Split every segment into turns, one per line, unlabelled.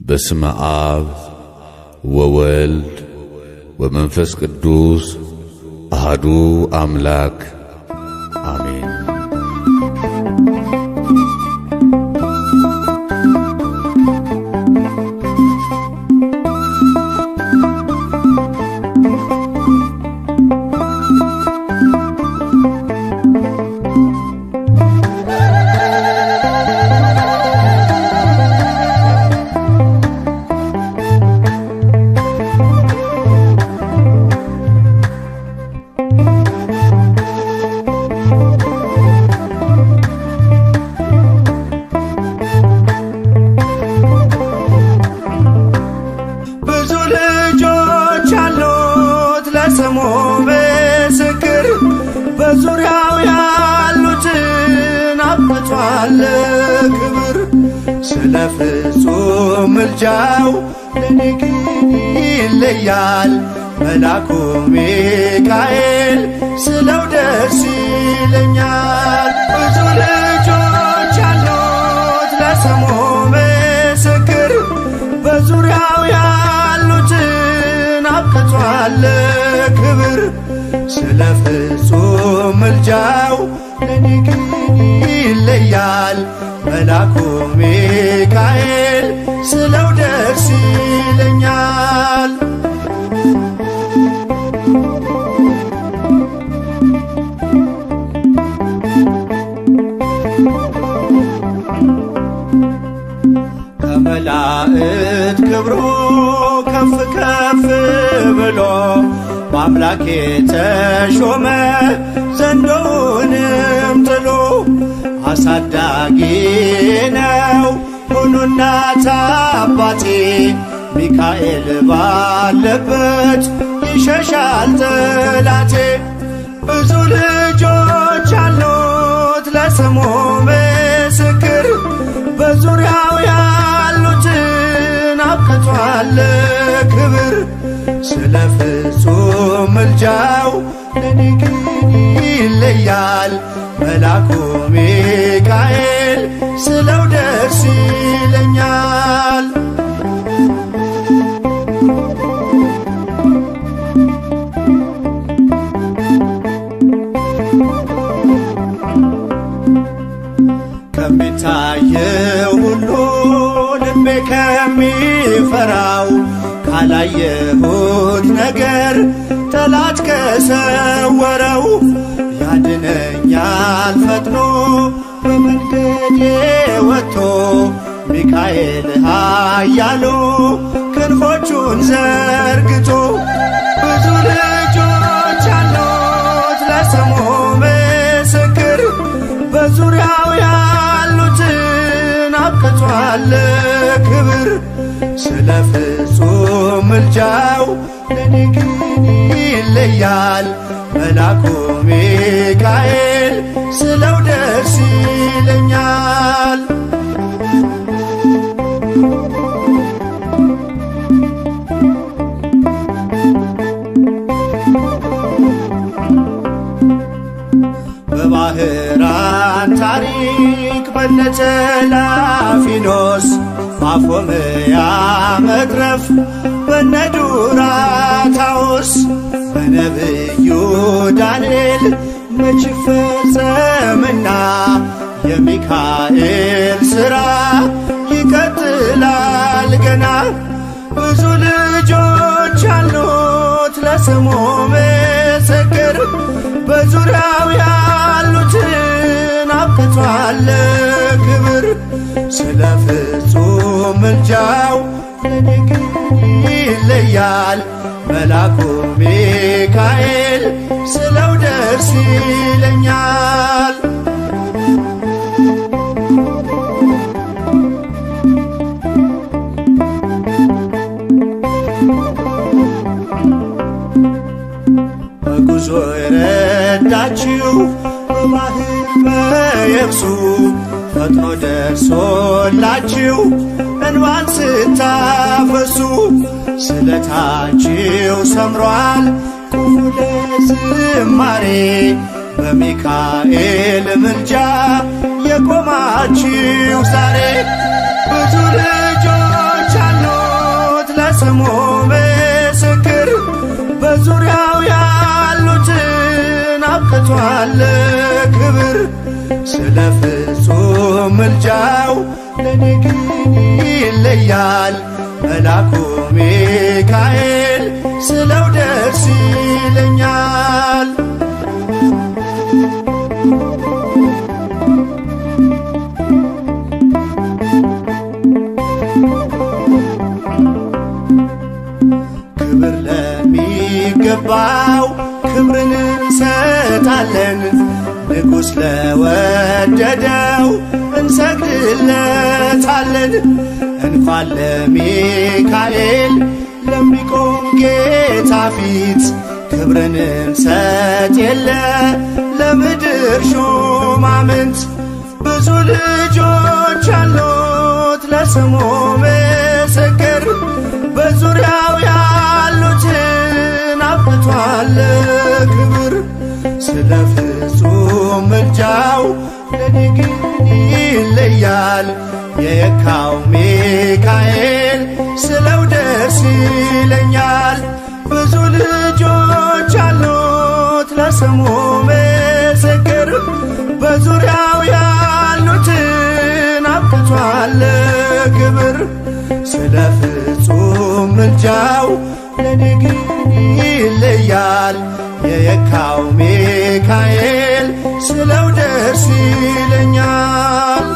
በስመ አብ ወወልድ ወመንፈስ ቅዱስ አሐዱ አምላክ አሜን።
ስሙ ምስክር በዙሪያው ያሉትን አብቅቷል ክብር። ስለ ፍጹም ምልጃው ለኔ ግን ይለያል መልአኩ ሚካኤል ስለው ደስ ይለኛል። ብዙ ልጆች ያሉት ለስሙ ምስክር በዙሪያው ያሉትን አብቅቷል ክብር። ስለ ፍጹም ምልጃው ለኔ ግን ይለያል መልአኩ ሚካኤል ስለው ደስ ይለኛል። ከመላእክት ክብሩ ከፍ ከፍ ብሎ በአምላክ የተሾመ ዘንዶውንም ጥሎ አሳዳጊ ነው ሁሉ እናት አባቴ። ሚካኤል ባለበት ይሸሻል ጠላቴ። ብዙ ልጆች አሉት ለስሙ ምስክር በዙሪያው ያሉትን አብቅቷል ክብር። ስለ ፍጹም ምልጃው ለኔ ግን ይለያል መልአኩ ሚካኤል ስለው ደስ ይለኛል። ከሚታየው ሁሉ ልቤ ከሚፈራው ካላየሁት ነገር ጠላት ከሰወረው ያድነኛል ፈጥኖ በመንገዴ ወጥቶ ሚካኤል ኃያሉ ክንፎቹን ዘርግቶ። ብዙ ልጆች አሉት ለስሙ ምስክር በዙሪያው ያሉትን አብቅቷል ክብር። ስለ ፍጹም ምልጃው ለኔ ግን ይለያል መልአኩ ሚካኤል ስለው ደስ ይለኛል። በባህራን ታሪክ በነተላፊኖስ ማፎምያ መትረፍ በነዱራታውስ በነብዩ ዳንኤል መች ፈጸምና የሚካኤል ሥራ ይቀጥላል ገና። ብዙ ልጆች አሉት ለስሙ ምስክር በዙሪያው ያሉትን አብቅቷል ክብር። ስለ ፍጹም ምልጃው ለኔ ግን ይለያል መልአኩ ሚካኤል ስለው ደስ ይለኛል። በጉዞ የረዳችው በባህር በየብሱ ፈጥኖ ደርሶላችሁ እንባን ስታፈሱ ስለታችሁ ሰምሯል ቁሙ ለዝማሬ በሚካኤል ምልጃ የቆማችሁ ዛሬ። ብዙ ልጆች ለስሙ ምስክር በዙሪያው ያሉትን አብቅቷል ክብር። ስለ ፍጹም ምልጃው ለኔ ግን ይለያል መልአኩ ሚካኤል ስለው ደስ ይለኛል። ክብር ለሚገባው ክብርን እንሰጣለን፣ ንጉሥ ለወደደው እንሰግድለታለን። እንኳን ለሚካኤል ለሚቆም ጌታ ፊት ክብርን እንሰጥ የለ ለምድር ሹማምንት። ብዙ ልጆች አሉት ለስሙ ምስክር በዙሪያው ያሉትን አብቅቷል ክብር። ስለ ፍጹም ምልጃው ለኔ ግን ይለያል የካው ሚካኤል ስለው ደስ ይለኛል። ብዙ ልጆች አሉት ለስሙ ምስክር በዙሪያው ያሉትን አብቅቷል ክብር። ስለ ፍጹም ምልጃው ለኔ ግን ይለያል የካው ሚካኤል ስለው ደስ ይለኛል።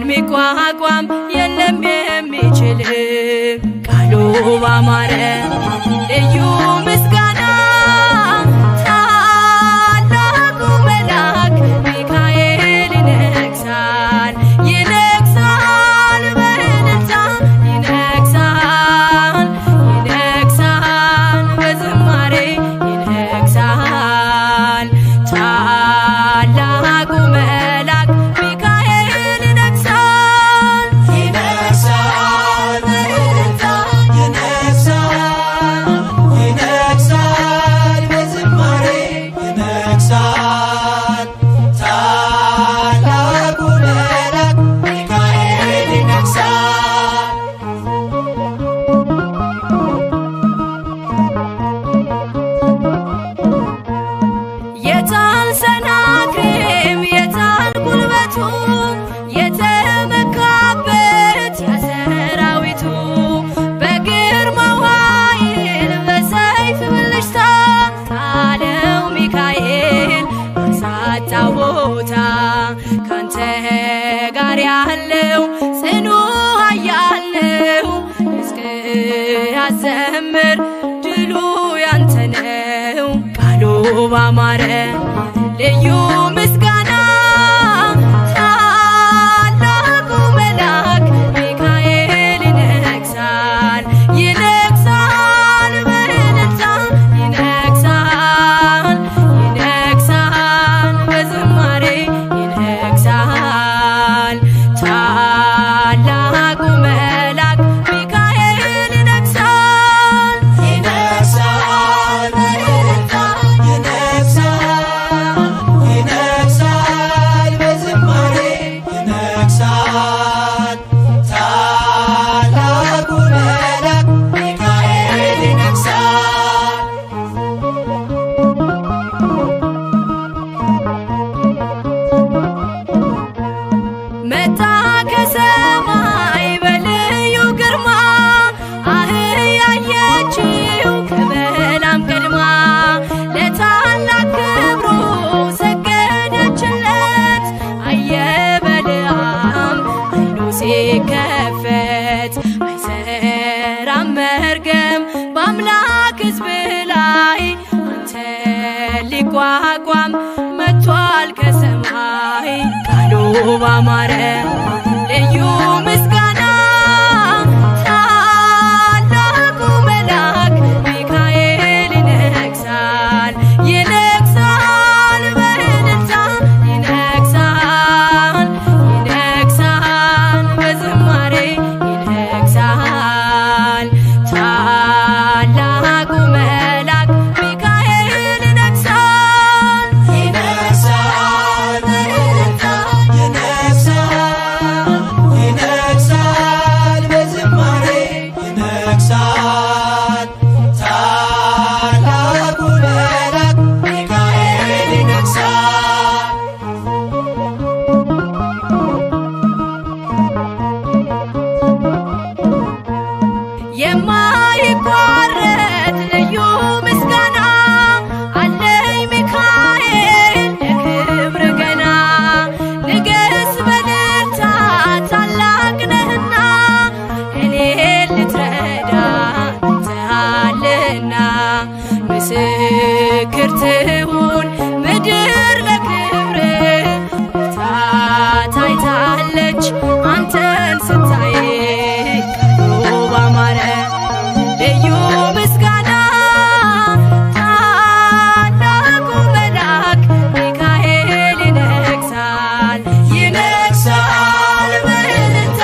ሚቋቋም የለም የሚችል ቃሉ ባማረ ልዩ ምስጋና ታላቁ መልአክ ሚካኤል ይነግሣል ይነግሣል በእልልታ ይነግሣል ይነግሣል በዝማሬ ይነግሣል ታላቁ መልአክ ሚካኤል ይነግሣል ይነግሣል በእልልታ ይነግሣል ይነግሣል በዝማሬ ይነግሣል ታላቁ መልአክ ሚካኤል ይነግሣል። የታል ሰናክሬም የታል ቦታ ካንተ ጋር ያለው ጽኑ ኃያል ነው። ሕዝቅያስ ያዘምር ድሉ ያንተ ነው። ቃሉ ባማረ ልዩ ምስጋና ታላቁ መልአክ ሚካኤል ይነግሣል ይነግሣል በእልልታ ይነግሣል ይነግሣል በዝማሬ ይነግሣል ታላቁ መልአክ ሚካኤል ይነግሣል
ይነግሣል በእልልታ ይነግሣል በዝማሬ ይነግሣል ታላቁ መልአክ ሚካኤል ይነግሣል።
መጣ ከሰማይ በልዩ ግርማ አህያየችው ከበላም ቀድማ ለታላቅ ክብሩ ሰገደችለት። አየ በለዓም ዓይኑ ሲከፈት አይሰራም መርገም በአምላክ ሕዝብ ላይ አንተ ሊቋቋም መጥቷል ከሰማይ ቃሉ ባማረ ልዩ ምስጋና ታላቁ መልአክ ሚካኤል ይነግሣል ይነግሣል በእልልታ ይነግሣል ይነግሣል በዝማሬ ይነግሣል ታላቁ መልአክ ሚካኤል ይነግሣል
ይነግሣል በእልልታ ይነግሣል በዝማሬ ይነግሣል ታላቁ መልአክ ሚካኤል ይነግሣል።
የማይቋረጥ ልዩ ምስጋና አለኝ ሚካኤል ለክብር ገና ንገስ በእልልታ ታላቅ ነህና እኔን ልትረዳ መጥተሃልና ምስክር ትሁን ምድር ለክብር ታይታለች አንተን ስታይ ቃሉ ባማረ ልዩ ምስጋና ታላቁ መልአክ ሚካኤል ይነግሣል ይነግሣል በእልልታ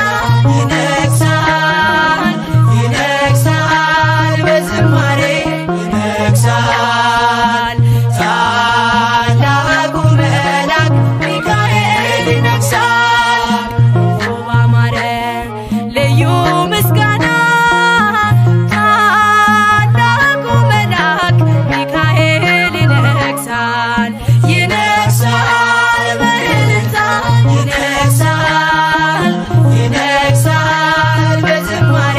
ይነግሣል ይነግሣል በዝማሬ ይነግሣል ታላቁ መልአክ ሚካኤል ይነግሣል።
ባማረ ልዩ ምስጋና ታላቁ መልአክ ሚካኤል ይነግሣል
ይነግሣል በእልልታ ይነግሣል ይነግሣል በዝማሬ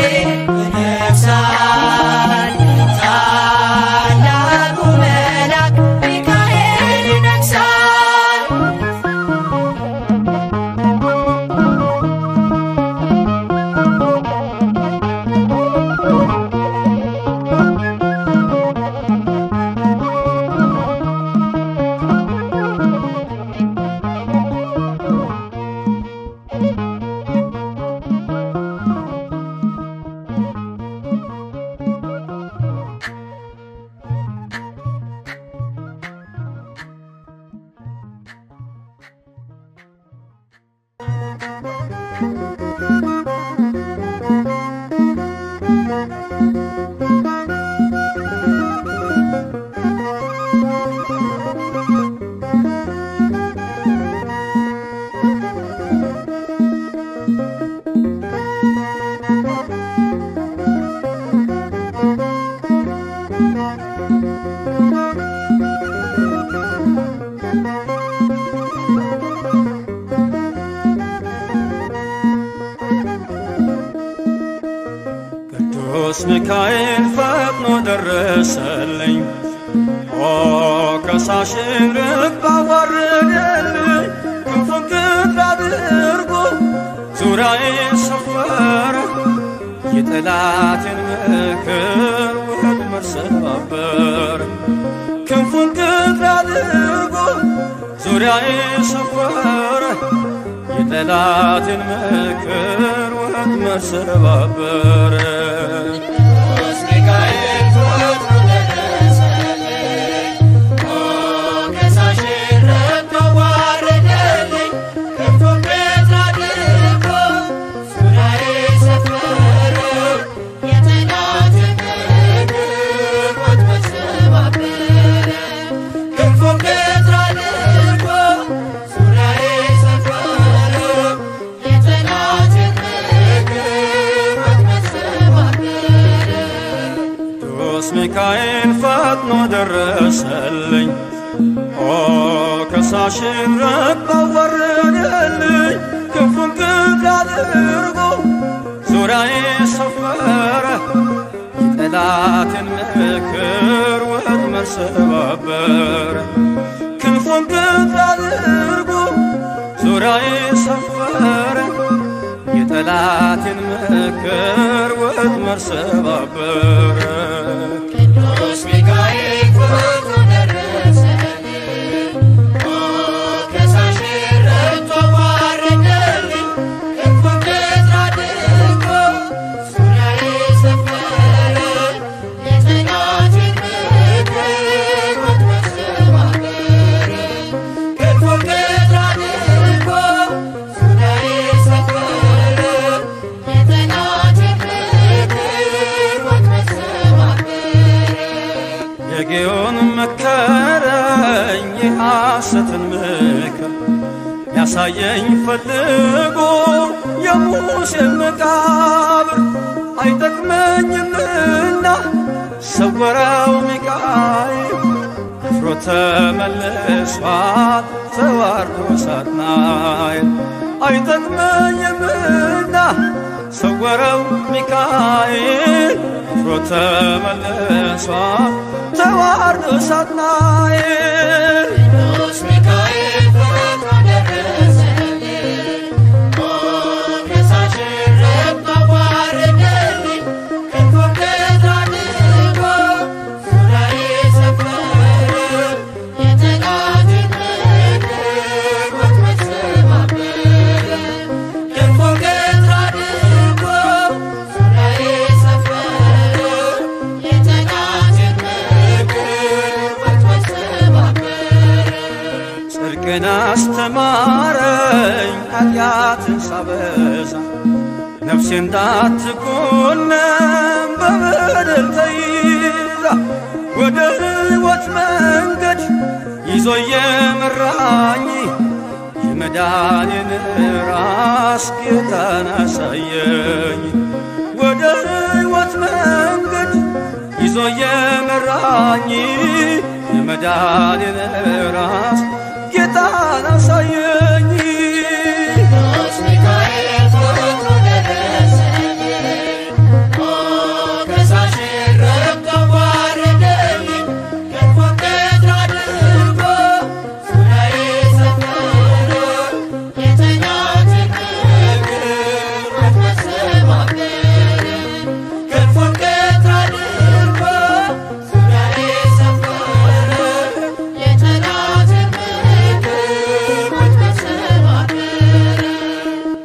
ይነግሣል ታላቁ መልአክ ሚካኤል ይነግሣል።
ቅዱስ ሚካኤል ፈጥኖ ደረሰልኝ ኦ ከሳሽን ልብ አዋረደልኝ የጠላትን ምክር ወጥመድ ሰባበር። ክንፉን ቅጥር አድርጎ ዙሪያዬ ሰፈረ የጠላትን ምክር ወጥመድ ሰባበር።
ቅዱስ ሚካኤል ፈጥኖ ደረሰልኝ ሞገሳሽን ረግጦ ዋረደልኝ። ክንፉን ቅጥር አድርጎ ዙሪያዬ ሰፈረ የጠላትን ምክር ወጥመድ ሰባበረ። ክንፉን ቅጥር አድርጎ ዙሪያዬ ሰፈረ የጠላትን ምክር ወጥመድ ሰባበረ።
ቅዱስ ሚካኤል ፈጥኖ ደረሰልኝ ከሳሽን ረግጦ ወረደልኝ። ክንፉን ቅጥር አድርጎ ዙሪያዬ ሰፈረ የጠላትን ምክር ወጥመድ ሰባበረ። ክንፉን ቅጥር አድርጎ ዙሪያዬ ሰፈረ የጠላትን ምክር ወጥመድ ሰባበረ።
ቅዱስ ሚካኤል ፈጥኖ ደረሰልኝ ሞገሳሽን ረግጦ ዋረደልኝ። ክንፉን ቅጥር አድርጎ ዙሪያዬ ሰፈረ የጠላትን ምክር ወጥመድ ሰባበረ። ክንፉን ቅጥር አድርጎ ዙሪያዬ ሰፈረ የጠላትን ምክር ወጥመድ ሰባበረ።
የጌዮን መከረኝ የሐሰትን ምክር ያሳየኝ ፈልጎ የሙሴን መቃብር አይጠቅመኝምና ሰወረው ሚካኤል አፍሮ ተመልሷል ተዋርዶ ሳጥናኤል። አይጠቅመኝምና ሰወረው ሚካኤል አፍሮ ተመልሷል ተዋርዶ ሳጥናኤል።
ቅዱስ ሚካኤል ፈጥኖ ደረሰልኝ ሞገሳሽን ረግጦ ዋረደልኝ። ክንፉን ቅጥር አድርጎ ዙሪያዬ ሰፈረ የጠላትን ምክር ወጥመድ ሰባበረ። ክንፉን ቅጥር አድርጎ ዙሪያዬ ሰፈረ የጠላትን ምክር ወጥመድ ሰባበረ።
ጽድቅን አስተማረኝ ኃጢአትን ሳበዛ ነፍሴ እንዳትኮነን በበደል ተይዛ ወደ ሕይወት መንገድ ይዞ የመራኝ የመዳኔን ራስ ጌታን አሳየኝ። ወደ ሕይወት መንገድ ይዞ የመራኝ የመዳኔን ራስ ጌታን አሳየኝ።
ቅዱስ ሚካኤል ፈጥኖ ደረሰልኝ ሞገሳሽን ረግጦ ዋረደልኝ። ክንፉን ቅጥር አድርጎ ዙሪያዬ ሰፈረ የጠላትን ምክር ወጥመድ ሰባበረ። ክንፉን ቅጥር አድርጎ ዙሪያዬ ሰፈረ የጠላትን ምክር ወጥመድ ሰባበረ።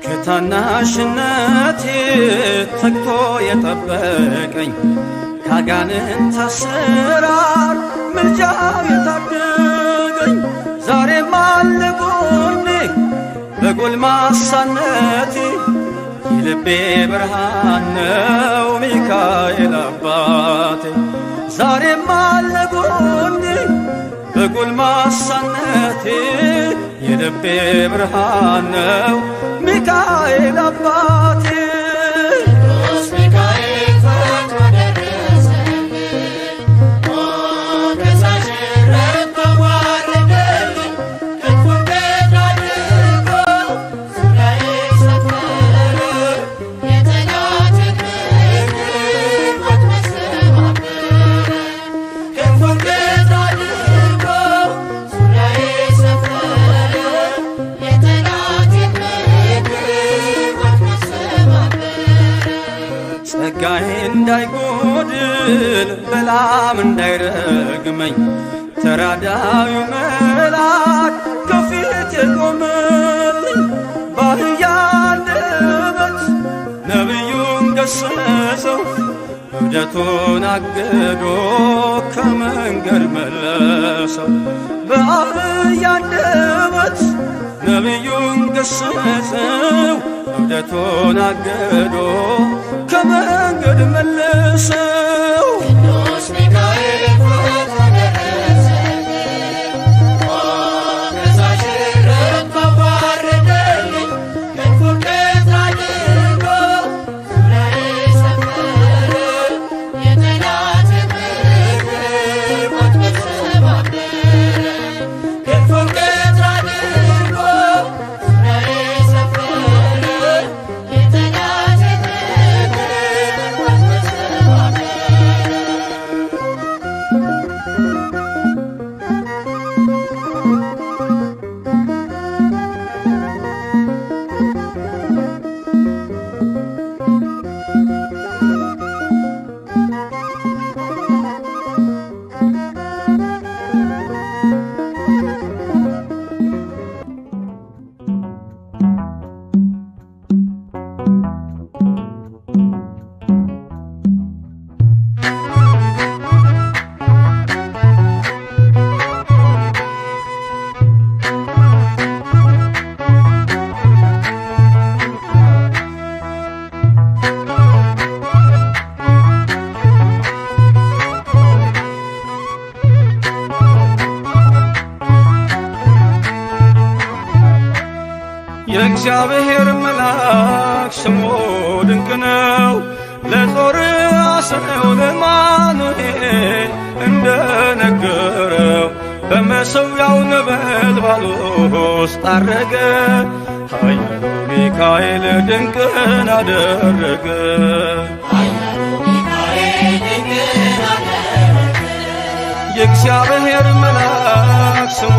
ከታናሽነቴ ተግቶ የጠበቀኝ ካጋንንት አሰራር ምልጃው የታደገኝ ዛሬም አለ ጎኔ በጎልማሳነቴ የልቤ ብርሃን ነው ሚካኤል አባቴ። ዛሬም አለ ጎኔ በጎልማሳነቴ የልቤ ብርሃን ነው ሚካኤል አባቴ።
ቅዱስ ሚካኤል ፈጥኖ ደረሰልኝ ሞገሳሽን ረግጦ ዋረደልኝ። ክንፉን ቅጥር አድርጎ ዙሪያዬ ሰፈረ የጠላትን ምክር ወጥመድ ሰባበረ። ክንፉን ቅጥር አድርጎ ዙሪያዬ ሰፈረ የጠላትን ምክር ወጥመድ ሰባበረ።
ስል በላም እንዳይረግመኝ ተራዳዩ መልአክ ከፊቴ ቆመልኝ። በአህያ አንደበት ነቢዩን ገሰጸው እብደቱን አግዶ ከመንገድ መለሰው። በአህያ አንደበት ነቢዩን ገሰጸው እብደቱን አግዶ ከመንገድ መለሰው።
ቅዱስ ሚካኤል ፈጥኖ ደረሰልኝ፣ ከሳሽ ረድቶ አዋረደልኝ። ክንፉን ቀጥ አድርጎ ዙሪያዬን ሰፈረ፣ የጠላቴን ምክር ወጥመድ ሰባበረ። ክንፉን ቀጥ አድርጎ ዙሪያዬን ሰፈረ፣ የጠላቴን ምክር ወጥመድ ሰባበረ።
የእግዚአብሔር መልአክ ስሙ ድንቅ ነው። ለጦር አስረው ለማኑኤል እንደነገረው በመሠዊያው ነበልባል ውስጥ አረገ። ኃያሉ ሚካኤል ድንቅን አደረገ። የእግዚአብሔር መልአክ ስሙ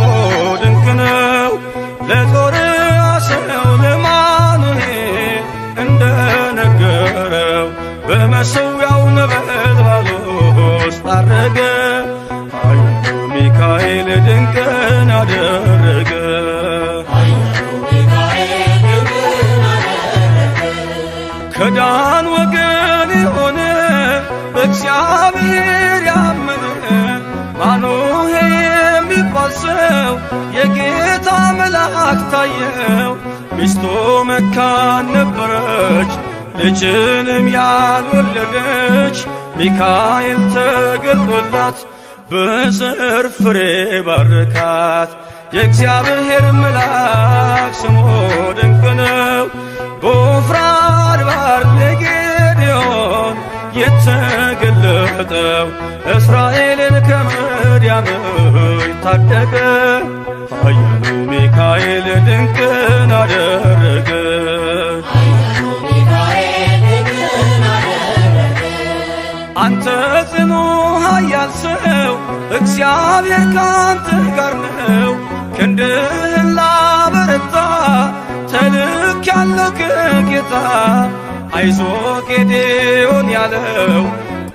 ድንቅ ነው። ለጦር አስረው ለማኑኤል እንደነገረው በመሠዊያው ነበልባል ውስጥ አረገ። ኃያሉ ሚካኤል ድንቅን አደረገ። ከዳን ወገን የሆነ በእግዚአብሔር ያመነ ማኑሄ የሚባል ሰው የጌታ መልአክ ታየው። ሚስቱ መካን ነበረች፣ ልጅንም ያልወለደች። ሚካኤል ተገልጦላት በዘር ፍሬ ባረካት። የእግዚአብሔር መልአክ ስሙ ድንቅ ነው። በዖፍራ አድባር ለጌዴዎን የተገለጠው እስራኤልን ከምድያም ታደገ። ኃያሉ ሚካኤል ድንቅን አደረገ። አንተ ጽኑ ኃያል ሰው እግዚአብሔር ካንተ ጋር ነው። ክንድህን ላበረታ ተልኬአለሁ ከጌታ። አይዞ ጌዴዎን ያለው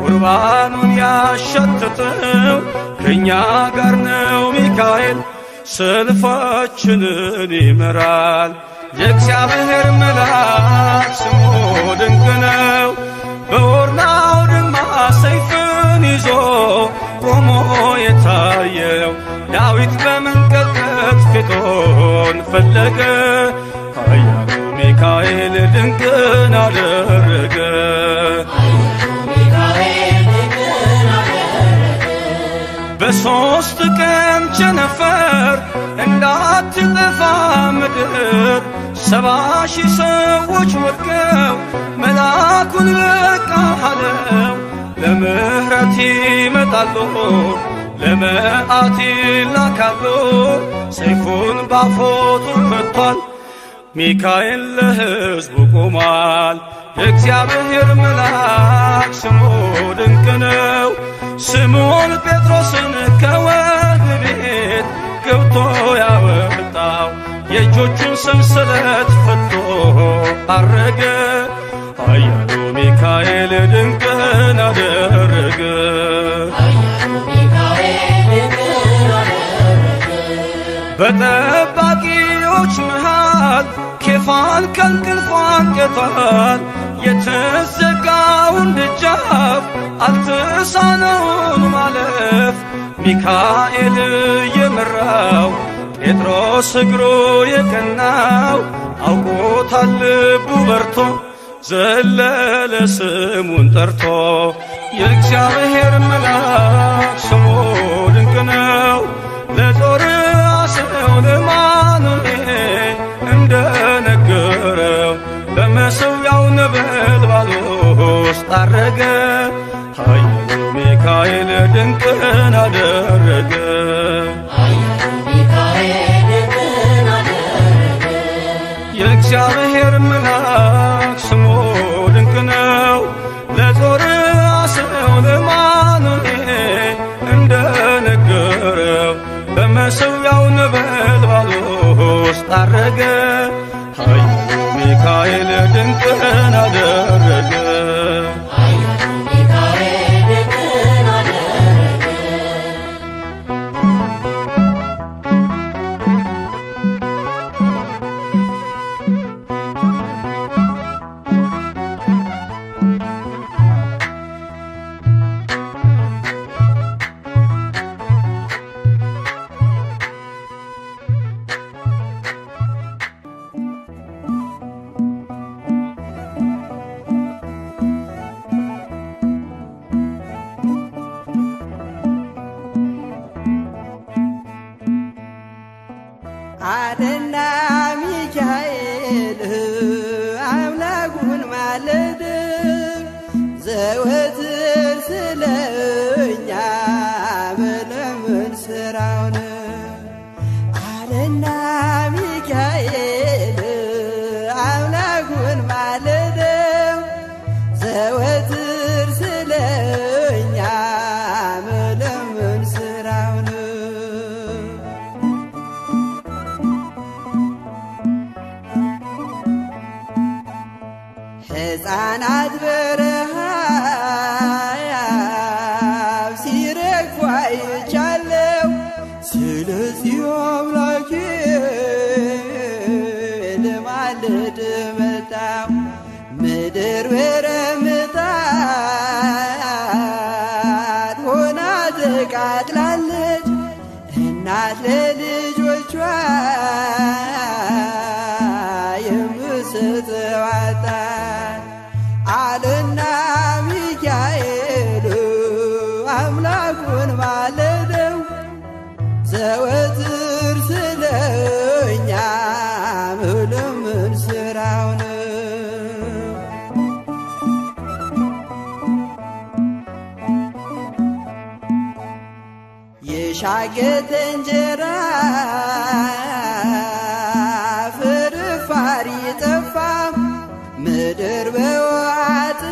ቁርባኑን ያሸተተው ከእኛ ጋር ነው ሚካኤል ሰልፋችንን ይመራል። የእግዚአብሔር መልአክ ስሙ ድንቅ ነው። በኦርናው ድማ ሰይፍን ይዞ ቆሞ የታየው ዳዊት በመንቀጥቀጥ ፊቱን ፈለገ። ኃያሉ ሚካኤል ድንቅን አደረገ። በሦስት ቀን ቸነፈር እንዳትጠፋ ምድር 70,000 ሰዎች ወድቀው መልአኩን በቃ አለው። ለምሕረት ይመጣሉ፣ ለመዓት ይላካሉ። ሰይፉን ባፎቱ ፈቷል፣ ሚካኤል ለሕዝቡ ቆሟል። የእግዚአብሔር መልአክ ስሙ ድንቅ ነው። ስምዖን ጴጥሮስን ከወህኒ ቤት ገብቶ ያወጣው የእጆቹን ሰንሰለት ፈቶ አረገ። ኃያሉ ሚካኤል ድንቅን አደረገ። በጠባቂዎች መሃል ኬፋን ከእንቅልፏ አንቅቷል። የተዘጋውን ደጃፍ አልተሳነውን ማለፍ ሚካኤል የመራው ጴጥሮስ እግሩ የቀናው አውቆታል ልቡ በርቶ ዘለለ ስሙን ጠርቶ የእግዚአብሔር መልአክ ስሙ ድንቅ ነው። ለጦር አስረው ለማኑኤል እንደነገረው በመሠዊያው ነበልባል ውስጥ አረገ። ኃያሉ ሚካኤል ድንቅን አደረገ። የእግዚአብሔር መልአክ ስሙ ድንቅ ነው። ለጦር አስረው ለማኑኤል እንደነገረው በመሠዊያው ነበልባል ውስጥ አረገ። ኃያሉ ሚካኤል ድንቅን አደረገ።
አደና ሚካኤል አምላኩን ማለድ ዘወትር ስለኛ መለመን ስራውን አደና ሚካኤል አምላኩን ማለድ ዘወትር ስለኛ መለመን ስራውን ሕፃናት በረሃብ ሲረግፉ አይቻለው። ስለዚህ አምላኬ ልማልድ መጣሁ። ምድር በረምጣድ ሆና ተቃጥላለች። እናት ለልጆቿ የምትሰጠው አጣ አለና ሚካኤል አምላኩን ማለደው ዘወትር ስለኛ መለመን ስራው ነው። የሻገተ እንጀራ ፍርፋሪ ጠፋ ምድር በዋጥ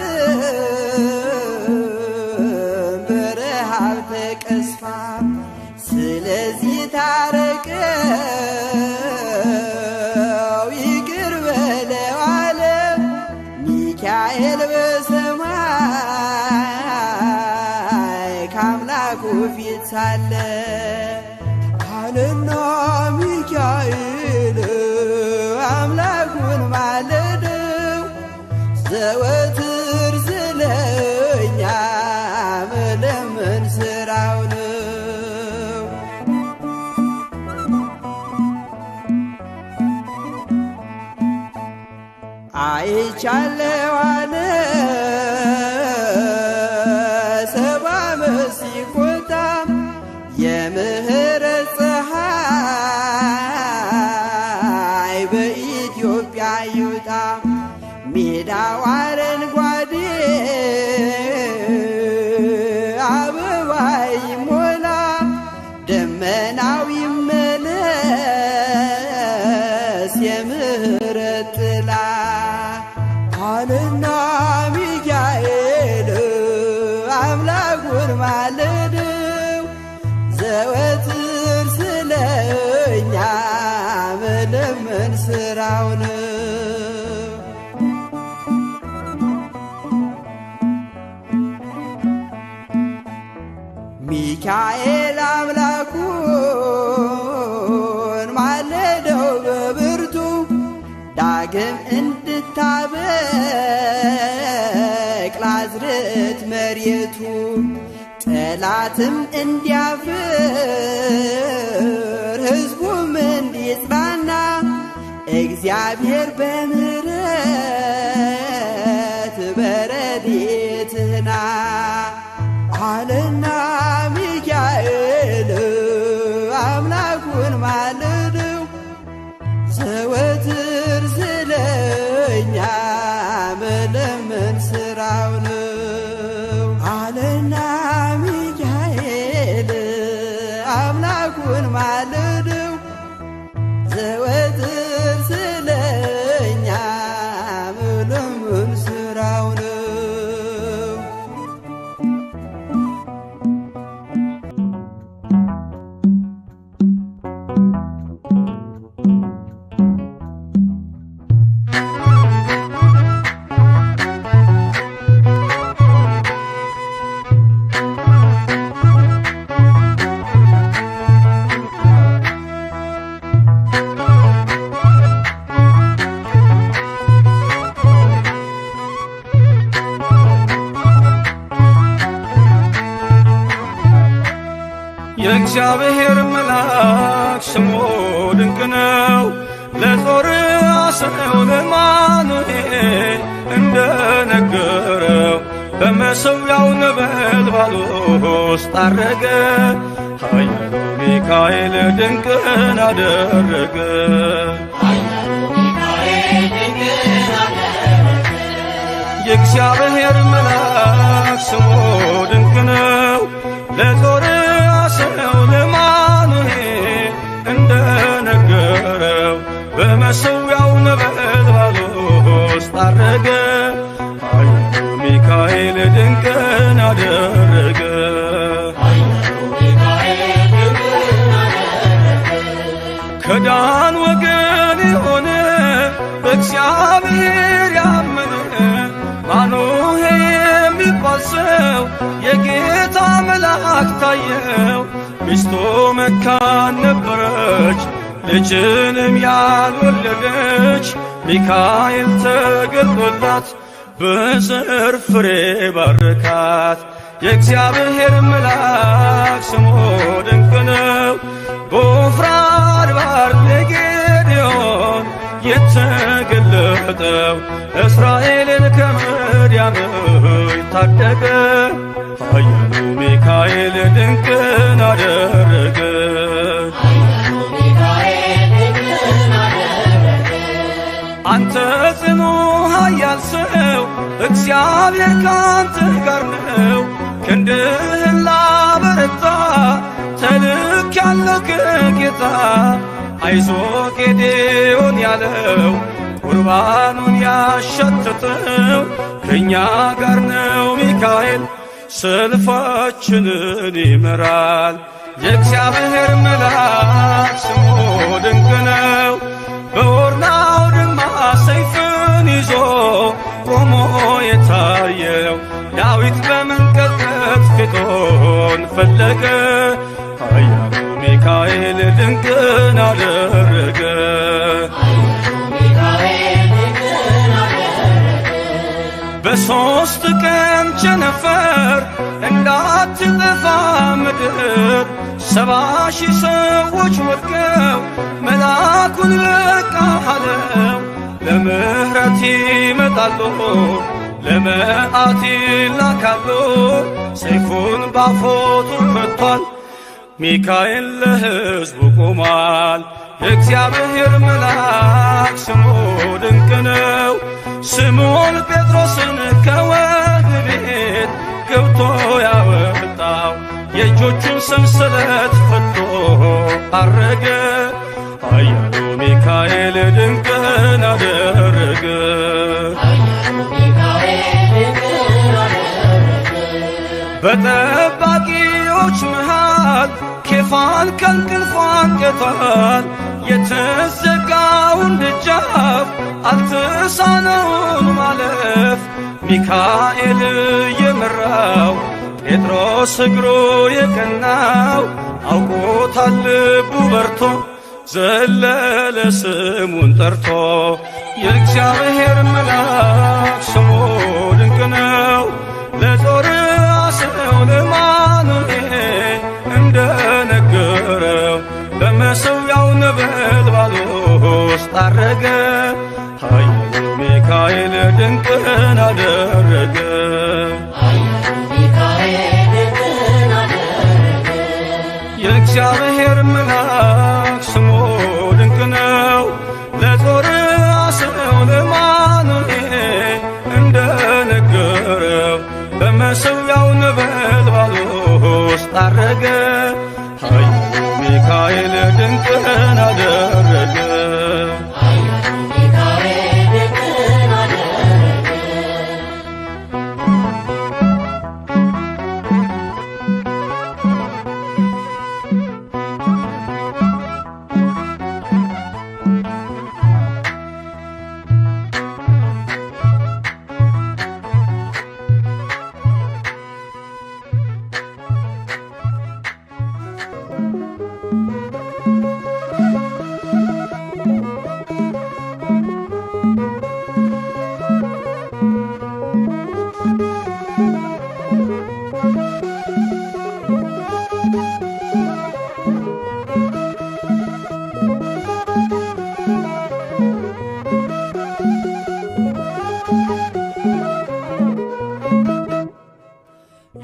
በረሃብ ተቀስፋ። ስለዚህ ታረቀው ይቅር በለው አለ ሚካኤል በሰማይ ከአምላኩ ፊት ሳለ አለና ሚካኤል አምላኩን ማለደው ዘወትር ስለኛ መለመን ስራው ነው። አይቻለው አለ 70 ዓመት ሲቆጣ የምህረት ፀሐይ በኢትዮጵያ ይውጣ። ሜዳው አረንጓዴ አበባ ይሞላ ደመናው ይመለስ የምህረት ጥላ አለና ሚካኤል አምላኩን ማለደው ዘወትር ስለኛ መለመን ስራው ነው። ሚካኤል አምላኩን ማለደው በብርቱ ዳግም እንድታበቅል አዝርዕት መሬቱ ጠላትም እንዲያፍር ሕዝቡም እንዲጽናና እግዚአብሔር በምሕረት በረድኤትህና አለና ሚካኤል አምላኩን ማለደው ዘወትር ስለኛ መለመን ስራው ነው። አለና ሚካኤል አምላኩን ማለደው ዘወትር ስለኛ መለመን ስራው ነው።
የእግዚአብሔር መልአክ ስሙ ድንቅ ነው። ለጦር አስረው ለማኑኤል እንደነገረው በመሠዊያው ነበልባል ውስጥ አረገ። ኃያሉ ሚካኤል ድንቅን አደረገ። የእግዚአብሔር መልአክ ስሙ ድንቅ ነው። ለጦር አስረው ለማኑኤል እንደነገረው በመሠዊያው ነበልባል ውስጥ አረገ። ኃያሉ ሚካኤል ድንቅን አደረገ። ከዳን ወገን የሆነ በእግዚአብሔር ያመነ ማኑሄ የሚባል ሰው የጌታ መልአክ ታየው። ሚስቱ መካን ነበረች፣ ልጅንም ያልወለደች። ሚካኤል ተገልጦላት በዘር ፍሬ ባረካት። የእግዚአብሔር መልአክ ስሙ ድንቅ ነው። በዖፍራ አድባር ለጌዴዎን የተገለጠው እስራኤልን ከምድያም ታደገ። ኃያሉ ሚካኤል ድንቅን አደረገ። አንተ ጽኑ ኃያል ሰው እግዚአብሔር ካንተ ጋር ነው። ክንድህን ላበረታ ተልኬአለሁ ከጌታ። አይዞ ጌዴዎን ያለው ቁርባኑን ያሸተተው ከእኛ ጋር ነው ሚካኤል ሰልፋችንን ይመራል። የእግዚአብሔር መልአክ ስሙ ድንቅ ነው። በኦርናው ድማ ሰይፍን ይዞ ቆሞ የታየው ዳዊት በመንቀጥቀጥ ፊቱን ፈለገ። ኃያሉ ሚካኤል ድንቅን አደረገ። በሦስት ቀን ቸነፈር እንዳትጠፋ ምድር 70,000 ሰዎች ወድቀው መልአኩን በቃ አለው። ለምሕረት ይመጣሉ፣ ለመዓት ይላካሉ። ሰይፉን ባፎቱ መጥቷል፣ ሚካኤል ለሕዝቡ ቆሟል። የእግዚአብሔር መልአክ ስሙ ድንቅ ነው። ስምዖን ጴጥሮስን ከወህኒ ቤት ገብቶ ያወጣው የእጆቹን ሰንሰለት ፈቶ አረገ። ኃያሉ ሚካኤል ድንቅን አደረገ። በጠባቂዎች መሃል ኬፋን ከእንቅልፉ አንቅቷል። የተዘጋውን ደጃፍ አልተሳነውን ማለፍ ሚካኤል የመራው ጴጥሮስ እግሩ የቀናው አውቆታል ልቡ በርቶ ዘለለ ስሙን ጠርቶ የእግዚአብሔር መልአክ ስሙ ድንቅ ነው ለጦር አስረው ለማኑኤል እንደነገረው በመሠዊያው ነበልባል ውስጥ አረገ ኃያሉ ሚካኤል ድንቅን አደረገ የእግዚአብሔር መልአክ ስሙ ድንቅ ነው ለጦር አስረው ለማኑኤል እንደነገረው በመሠዊያው ነበልባል ውስጥ አረገ ኃያሉ ሚካኤል ድንቅን አደረገ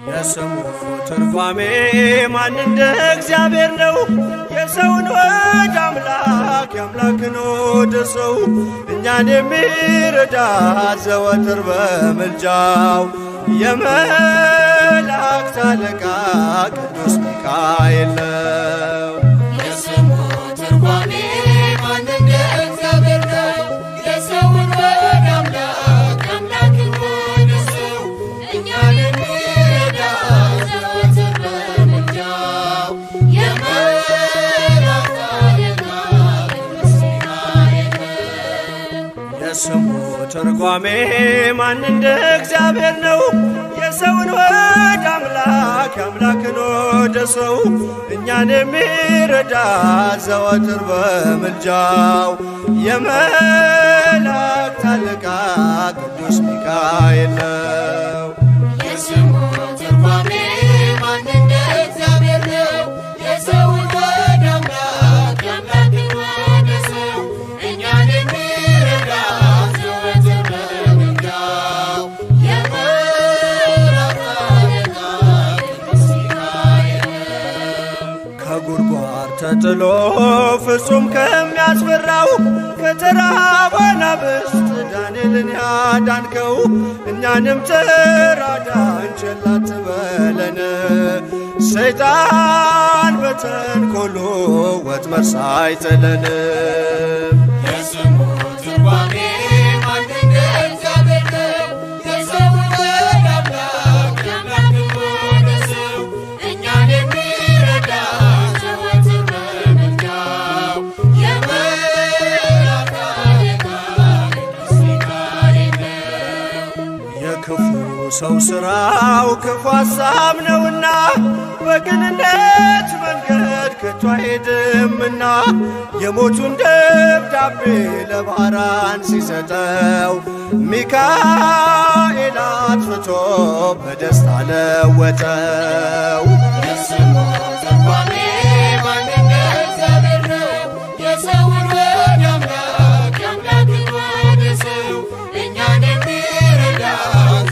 የስሙ ትርጓሜ ማን እንደ እግዚአብሔር ነው የሰውን ወደ አምላክ የአምላክን ወደ ሰው እኛን የሚረዳ ዘወትር በምልጃው የመላእክት አለቃ ቅዱስ ሚካኤል ነው
የስሙ ትርጓሜ ማን እንደ እግዚአብሔር ነው የሰውን ወደ አምላክ የአምላክን ወደ ሰው እኛን የሚረዳ ዘወትር በምልጃው የመላእክት አለቃ ቅዱስ ሚካኤል ነው
የስሙ ትርጓሜ ማን እንደ እግዚአብሔር ነው የሰውን ወደ አምላክ የአምላክን ወደ ሰው እኛን የሚረዳ ዘወትር በምልጃው የመላእክት አለቃ ቅዱስ ሚካኤል ነው
የስሙ ትርጓሜ ማን እንደ እግዚአብሔር ነው የሰውን ወደ አምላክ የአምላክን ወደ ሰው እኛን የሚረዳ ዘወትር በምልጃው የመላእክት አለቃ ቅዱስ ሚካኤል ነው
ከጉድጓድ ተጥሎ ፍጹም ከሚያስፈራው ከተራበ አናብስት ዳንኤልን ያዳንከው እኛንም ተራዳን ቸል አትበለን ሰይጣን በተንኰሉ ወጥመድ ሳይጥለን
የስሙ ትርጓሜ ማን እንደ እግዚአብሔር ነው የሰውን ወደ አምላክ የአምላክን ወደ ሰው እኛን የሚረዳ ዘወትር በምልጃው የመላእክት አለቃ ቅዱስ ሚካኤል ነው
የክፉ ሰው ሥራው ክፉ ሐሳብ ነውና በቅንነት መንገድ ከቶ አይሄድምና የሞቱን ደብዳቤ ለባህራን ሲሰጠው ሚካኤል አጥፍቶ በደስታ ለወጠው
የስሙ ትርጓሜ ማን እንደ እግዚአብሔር ነው የሰውን ወደ አምላክ የአምላክን ወደ ሰው እኛን የሚረዳ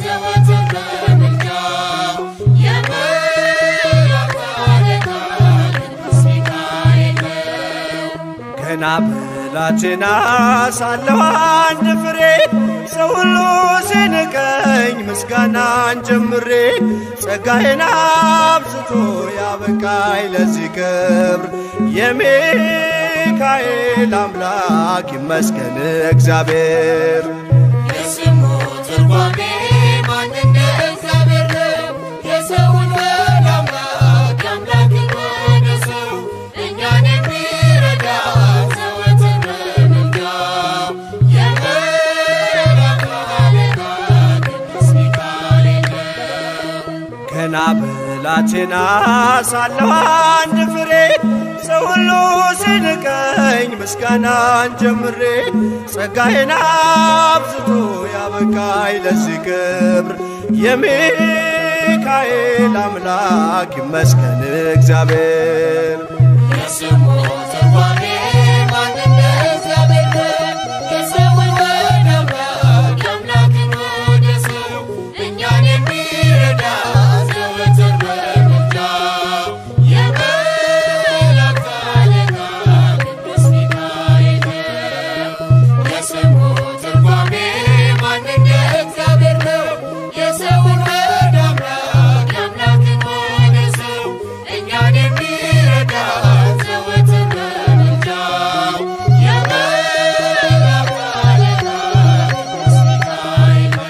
ዘወትር በምልጃው የመላእክት አለቃ ቅዱስ ሚካኤል ነው
ገና ብላቴና ሳለሁ አንድ ፍሬ ሰው ሁሉ ሲንቀኝ ምስጋናን ጀምሬ ጸጋዬን አብዝቶ ያበቃኝ ለዚህ ክብር የሚካኤል አምላክ ይመስገን እግዚአብሔር
የስሙ ትርጓሜ ማን እንደ እግዚአብሔር ነው የሰውን ወደ አምላክ የአምላክን ወደ ሰው እኛን የሚረዳ ዘወትር በምልጃው የመላእክት አለቃ ቅዱስ ሚካኤል ነው
ገና ብላቴና ሳለሁ አንድ ፍሬ ሰው ሁሉ ሲንቀኝ ምስጋናን ጀምሬ ጸጋዬን አብዝቶ ያበቃኝ ለዚህ ክብር የሚካኤል አምላክ ይመስገን እግዚአብሔር።
የስሙ ትርጓሜ ማንነት እግዚአብሔር ነው። የሰውን ወደ አምላክ የአምላክን ወደ ሰው እኛን የሚረዳ ዘወትር በምልጃው የመላእክት አለቃ ቅዱስ ሚካኤል ነው። የስሙ ትርጓሜ ማንነት እግዚአብሔር ነው። የሰውን ወደ አምላክ የአምላክን ወደ ሰው እኛን የሚረዳ ዘወትር በምልጃው የመላእክት አለቃ ቅዱስ ሚካኤል ነው።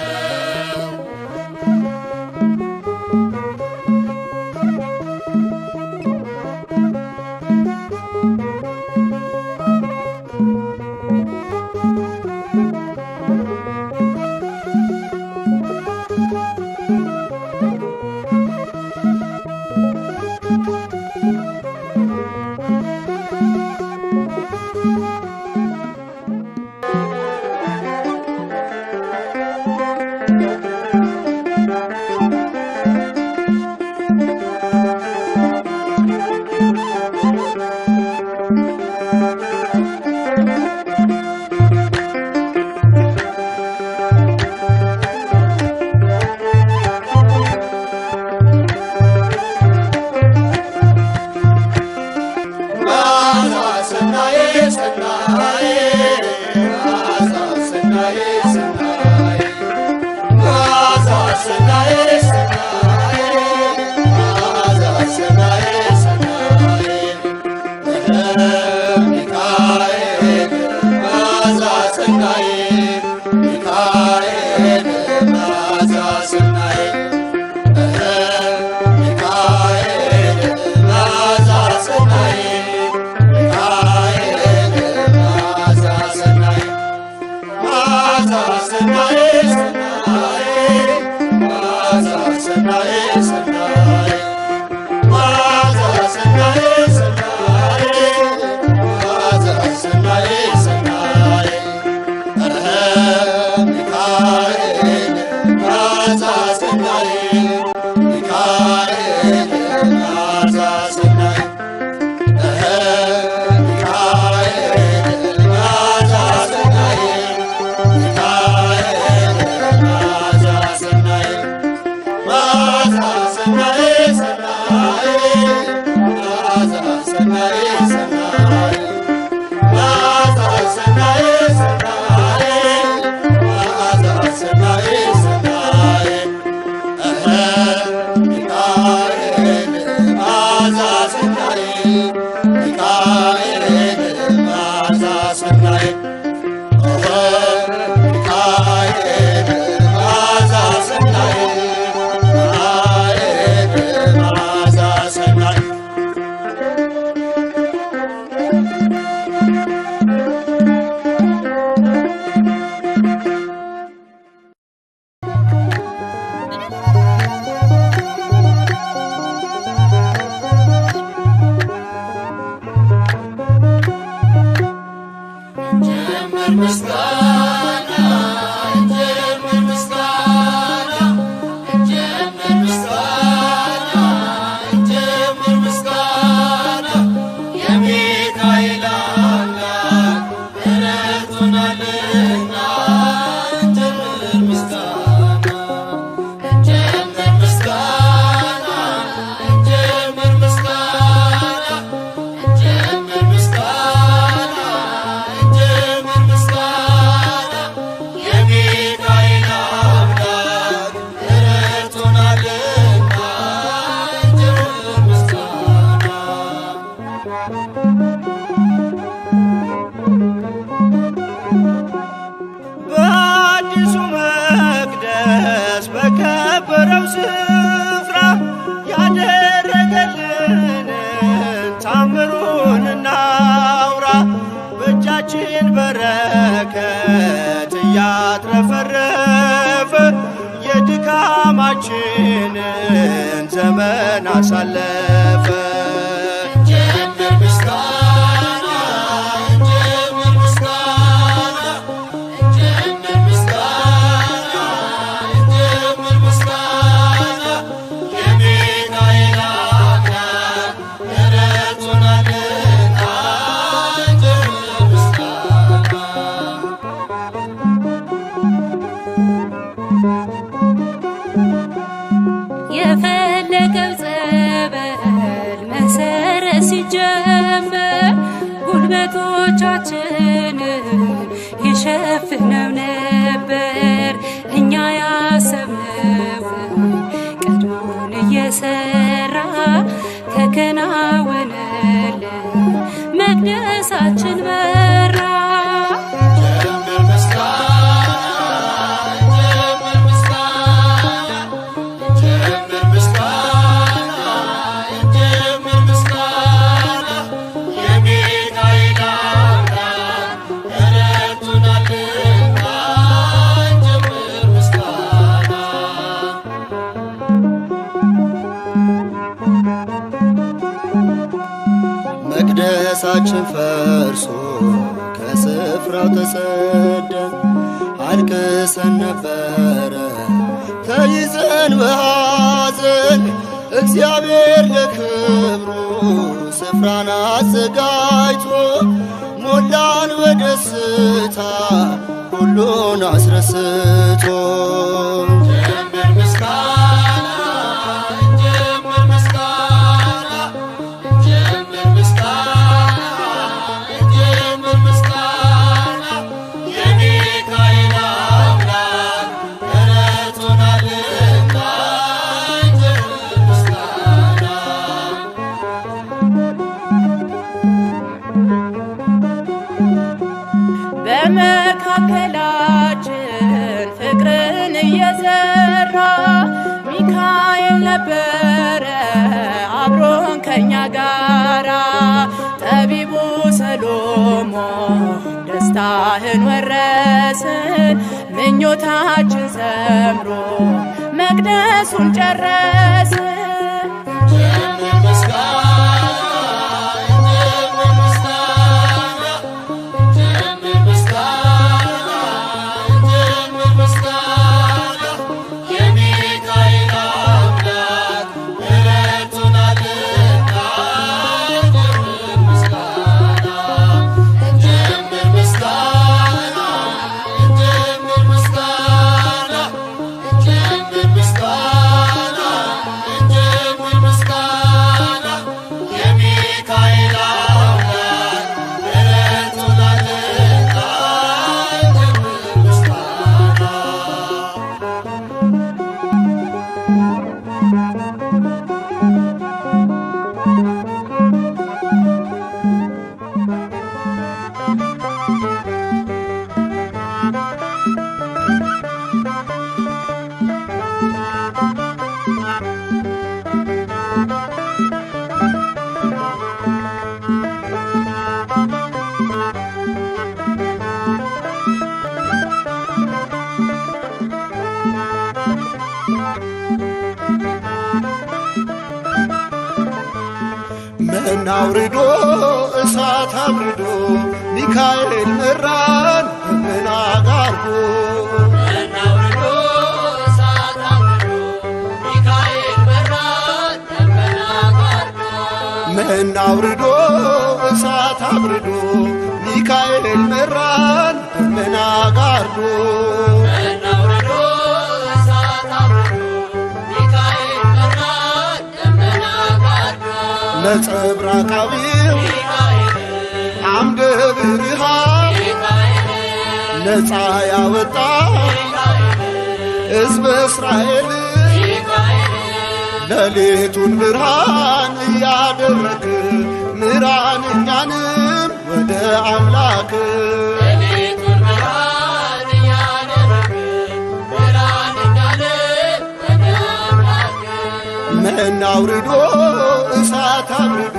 በአዲሱ መቅደስ በከበረው ስፍራ ያደረገልንን ታምሩን እናውራ። በእጃችን በረከት እያትረፈረፈ የድካማ የሕይወታችንን ዘመን አሳለፈ።
እንጀምር ምስጋና እንጀምር ምስጋና እንጀምር ምስጋና እንጀምር ምስጋና የሚካኤል አምላክ ረድቶናልና እንጀምር ምስጋና
የፈለገው ጸበል መሰረት ሲጀመር ጉልበቶቻችንን ይሸፍነው ነበር። እኛ ያሰብነውን ቀድሞን እየሰራ ተከናወነልን፣ መቅደሳችን በራ።
እንጀምር ምስጋና እንጀምር ምስጋና እንጀምር ምስጋና እንጀምር ምስጋና የሚካኤል አምላክ ረድቶናልና እንጀምር ምስጋና
መቅደሳችን ፈርሶ ከስፍራው ተሰደን አልቅሰን ነበረ ተይዘን በሐዘን። እግዚአብሔር ለክብሩ ስፍራን አዘጋጅቶ ሞላን በደስታ ሁሉን አስረስቶ።
እንጀምር ምስጋና እንጀምር ምስጋና እንጀምር ምስጋና እንጀምር ምስጋና የሚካኤል አምላክ ረድቶናልና እንጀምር ምስጋና
በመካከላችን ፍቅርን እየዘራ ሚካኤል ነበረ አብሮን ከኛ ጋራ። ጠቢቡ ሰሎሞን ደስታህን ወረስን፣ ምኞታችን ሰምሮ መቅደሱን ጨረስን።
እንጀምር ምስጋና እንጀምር ምስጋና እንጀምር ምስጋና እንጀምር ምስጋና የሚካኤል አምላክ ረድቶናልና እንጀምር ምስጋና እንጀምር ምስጋና እንጀምር ምስጋና እንጀምር ምስጋና እንጀምር ምስጋና የሚካኤል አምላክ ረድቶናልና እንጀምር ምስጋና
መና አውርዶ እሳት አብርዶ ሚካኤል መራን ደመና ጋርዶ።
እናውርዶ እሳት አውርዶ ሚካኤል መራን ደመና ጋርዶ
መና አውርዶ እሳት አብርዶ ሚካኤል መራን ደመና ጋርዶ።
እናውርዶ እሳት አውርዶ ሚካኤል መራን ደመና ጋርዶ
ነጸብራቃዊው አምደ ብርሃን ነፃ ያወጣ ሕዝበ እስራኤል ሌሊቱን ብርሃን እያደረግ ምራን እኛንም ወደ አምላክ።
ሌሊቱን ብርሃን እያደረግ ምራን እኛንም ወደ አምላክ።
መና አውርዶ እሳት አብርዶ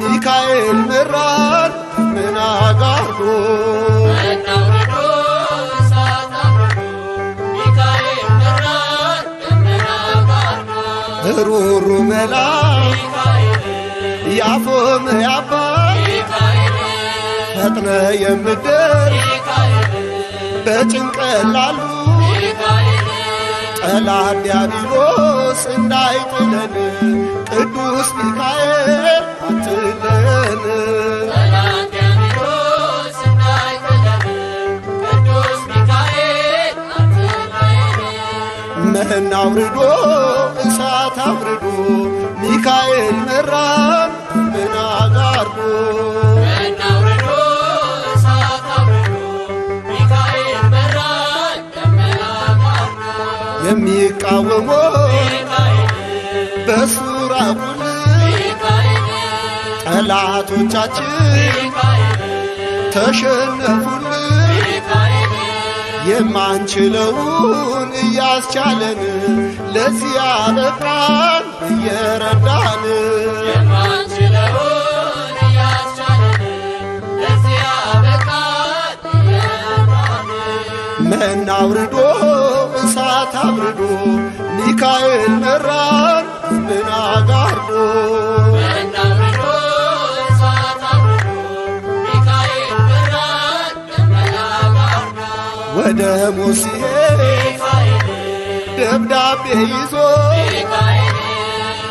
ሚካኤል መራን ደመና ጋርዶ።
እናውርዶ እሳት አውርዶ ሚካኤል መራን ደመና
ሩሩ መልአክ ያፎምያ አባት ፈጥነ የምትደርስ በጭንቀት ላሉ ጠላት ዲያብሎስ እንዳይጥለን ቅዱስ ሚካኤል አትለን። መና አውርዶ እሳት አብርዶ ሚካኤል መራን ምን አጋርዶ የሚቃወሞ በሱራቡን ጠላቶቻችን ተሸነፉን የማንችለውን እያስቻለን ለዚህ አበቃን እየረዳን መና አውርዶ እሳት አብርዶ ሚካኤል መራን ምን አጋርዶ ወደ ሙሴ ደብዳቤ ይዞ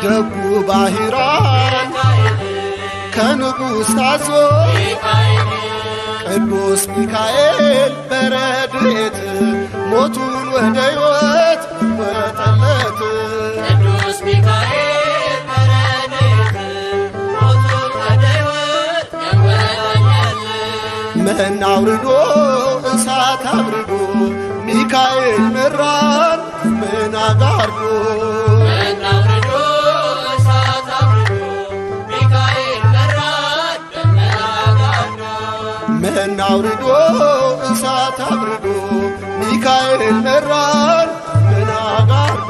ደጉ ባሕራን ከንጉሥ ታዞ ቅዱስ ሚካኤል በረድኤት ሞቱን ወደ ሕይወት ወጠለት መና አውርዶ እሳት አብርዶ ሚካኤል መራን ምን አጋርዶ መና አውርዶ እሳት አብርዶ ሚካኤል መራን ምን አጋርዶ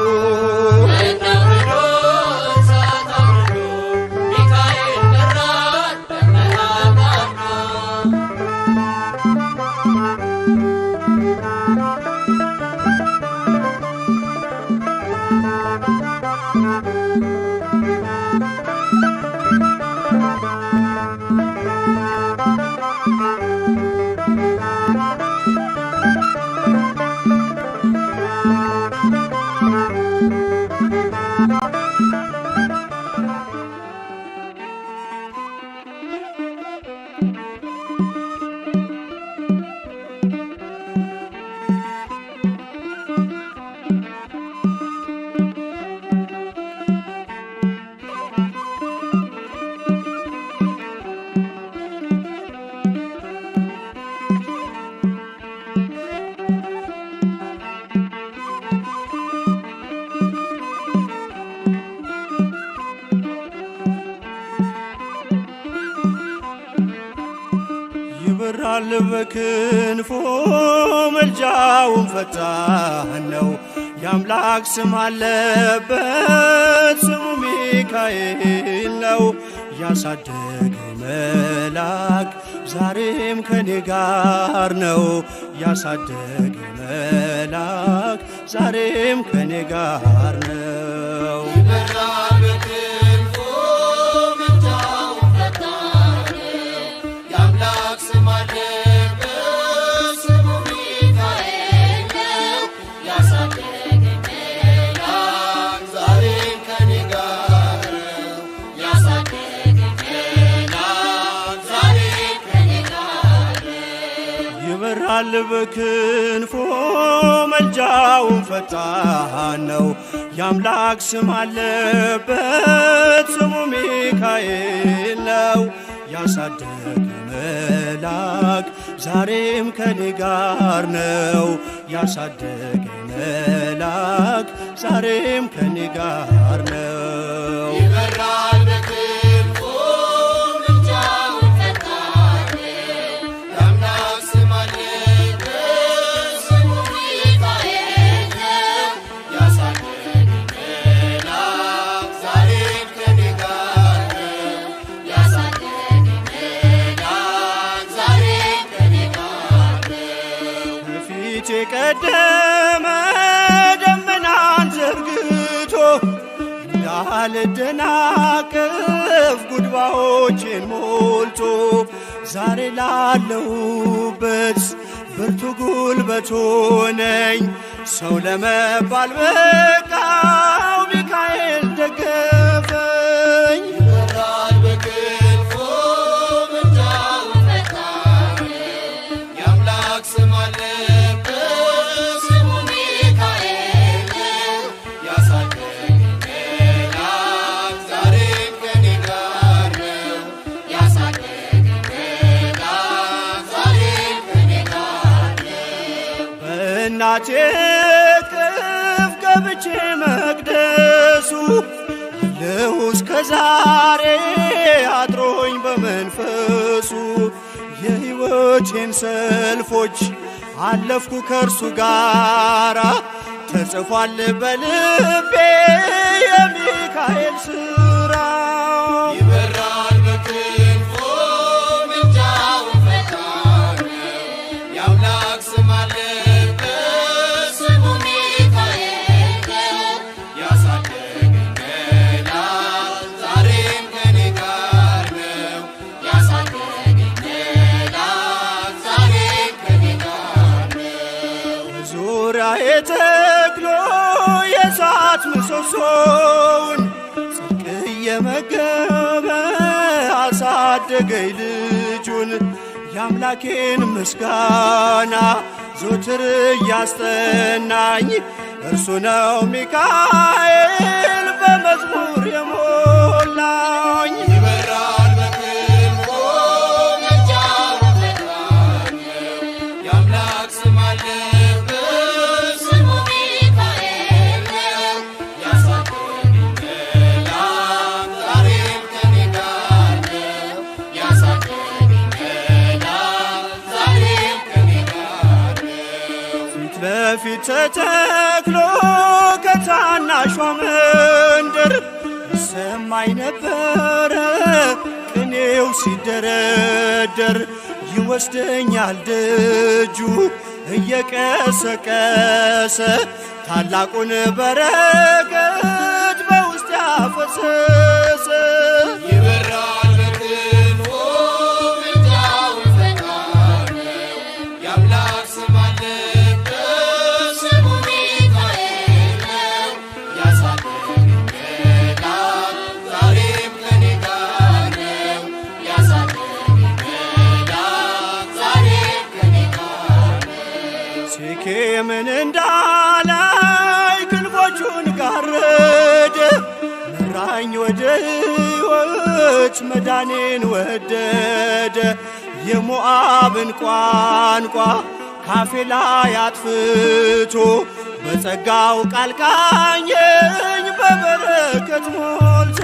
ይበራል በክንፎ መልጃውን ፈጣን ነው የአምላክ ስም አለበት ስሙ ሚካኤል ነው። ያሳደገ መልአክ ዛሬም ከኔ ጋር ነው። ያሳደገ መልአክ ዛሬም ከኔ ጋር ነው። ይበራል በክንፎ መልጃውን ፈጣን ነው የአምላክ ስም አለበት ስሙ ሚካኤል ነው። ያሳደገ መልአክ ዛሬም ከኔ ጋር ነው። ያሳደገ መልአክ ዛሬም ከኔ ጋር ነው። ይበራል በክንፎ መልጃውን ፈጣን የአምላክ ስም አለበት ስሙ ሚካኤል ነው። ያሳደገ መልአክ ዛሬም ከኔ ጋር ነው። ያሳደገ መልአክ ዛሬም ከኔ ጋር ነው። በፊት የቀደመ ደመናን ዘርግቶ እንዳልደናቀፍ ጉድባዎቼን ሞልቶ ዛሬ ላለሁበት ብርቱ ጉልበት ሆነኝ። ሰው ለመባል በቃው ሚካኤል ደገፈኝ።
ይበራል በክንፎ ምልጃውን ፈጣን የአምላክ ስም አለበት ስሙ ሚካኤል ያሳደገኝ መልአክ ዛሬም ከኔ ጋር ነው። ያሳደገኝ መልአክ ዛሬም ከኔ ጋር ነው።
በእናቴ እቅፍ ገብቼ መቅደሱ አለሁ እስከ ዛሬ አድሮኝ በመንፈሱ የሕይወቴን ሰልፎች አለፍኩ ከእርሱ ጋራ ተጽፏል በልቤ የሚካኤል ሥራ።
ይበራል በክንፎ ምልጃውን ፈጣን የአምላክ ስም አለበት ስሙ ሚካኤል ያሳደገኝ መልአክ ዛሬም ከኔ ጋር ነው። ያሳደገኝ መልአክ ዛሬም ከኔ ጋር ነው።
ዙሪያዬ ተክሎ የእሳት ምሰሶውን ጽድቅ እየመገበ አሳደገኝ ልጁን። የአምላኬን ምስጋና ዞትር እያስጠናኝ እርሱ ነው ሚካኤል በመዝሙር የሞላኝ።
ይበራል በክንፎ ምልጃውን ፈጣን የአምላክ ስም አለበት ስሙ ሚካኤል ያሳደገኝ መልአክ ዛሬም ከኔ ጋር ነው። ያሳደገኝ መልአክ ዛሬም ከኔ ጋር ነው።
ፊት ለፊት ተተክሎ ከታናሿ መንደር ይሰማኝ ነበረ ቅኔው ሲደረደር። ይወስደኛል ደጁ እየቀሰቀሰ ታላቁን በረከት በውስጥ ያፈሰሰ።
ይበራል በክንፎ ምልጃውን ፈጣን የአምላክ ስም አለበት ስሙ ሚካኤል ያሳደገኝ መልአክ ዛሬም ከኔ ጋር ነው። ያሳደገኝ መልአክ ዛሬም ከኔ ጋር ነው።
ሴኬምን እንዳላይ ክንፎቹን ጋረደ መራኝ ወደ ሕይወት መዳኔን ወደደ። የሞዓብን ቋንቋ ካፌ ላይ አጥፍቶ በጸጋው ቃል ቃኘኝ በበረከት ሞልቶ።